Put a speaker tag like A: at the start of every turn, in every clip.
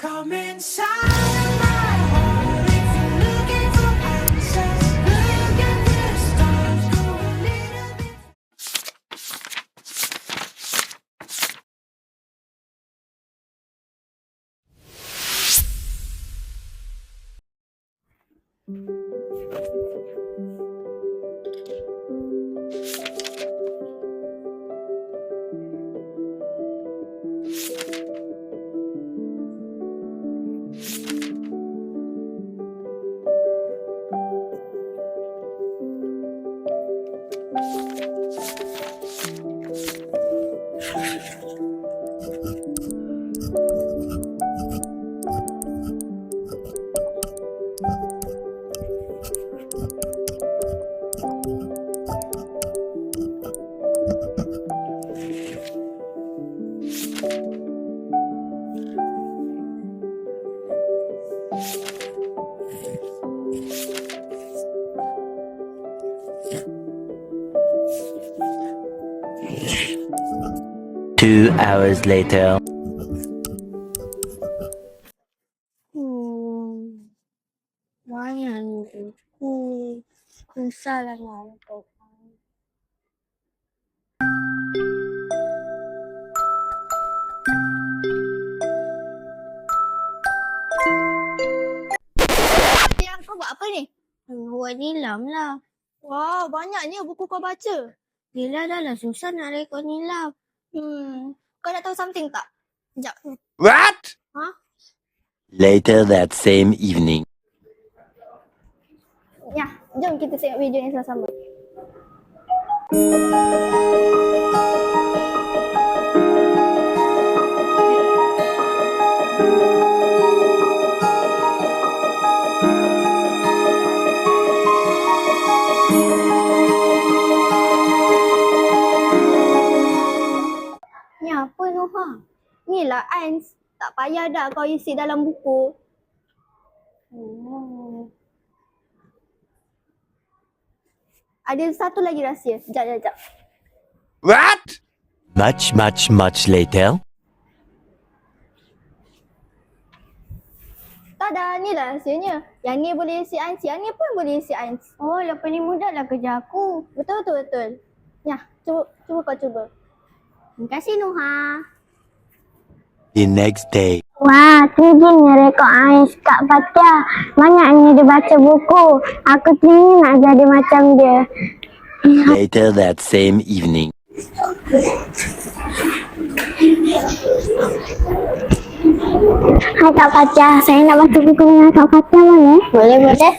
A: Come inside my heart if you're looking for answers. Look at the stars, go a little bit.
B: Two hours later.
C: Banyak ni buku. Kesal nak kau.
D: Yang kau buat apa ni?
C: Buat nilam lah.
D: Wow, banyaknya buku kau baca.
C: Yelah dah lah susah nak rekod nilam.
D: Kau nak tahu something tak? Sekejap.
B: What?
D: Ha?
B: Later that same evening.
D: Ya, jom kita tengok video ni sama-sama. Ni apa Noha? Ni lah Ains. Tak payah dah kau isi dalam buku. Ada satu lagi rahsia. Sekejap.
B: What? Much later.
D: Tada, ni lah rahsianya. Yang ni boleh isi Ains, yang ni pun boleh isi Ains.
C: Oh, lepas ni mudah lah kerja aku.
D: Betul. Ya, cuba kau cuba.
C: Terima kasih Nuha.
B: The next day.
C: Wah, tingginya rekod Ais Kak Fatia. Banyaknya dia baca buku. Aku teringin nak jadi macam dia.
B: Later that same evening.
C: Hai Kak Fatia, saya nak baca buku dengan Kak Fatia boleh? Boleh.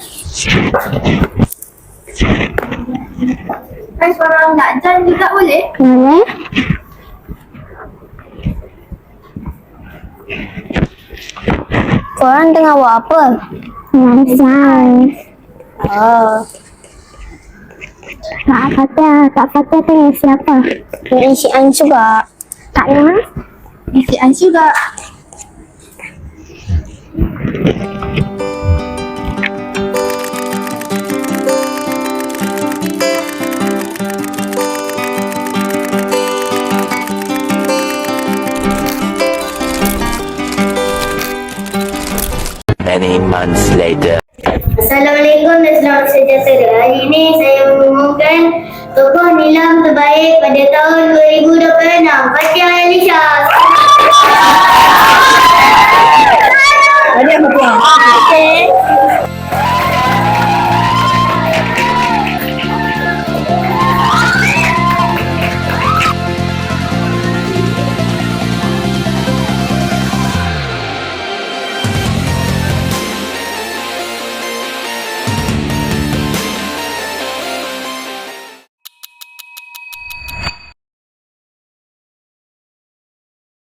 D: Seorang Dakjan juga boleh?
C: Boleh. Korang tengah buat apa? Sains. Oh. Kak Fatia tengah isi apa? Isi Ains juga. Kak Noha?
D: Isi Ains juga.
B: Many months later.
E: Assalamualaikum dan selamat sejahtera. Hari ini saya mengumumkan tokoh nilam terbaik pada tahun 2026, Fatia Elisha.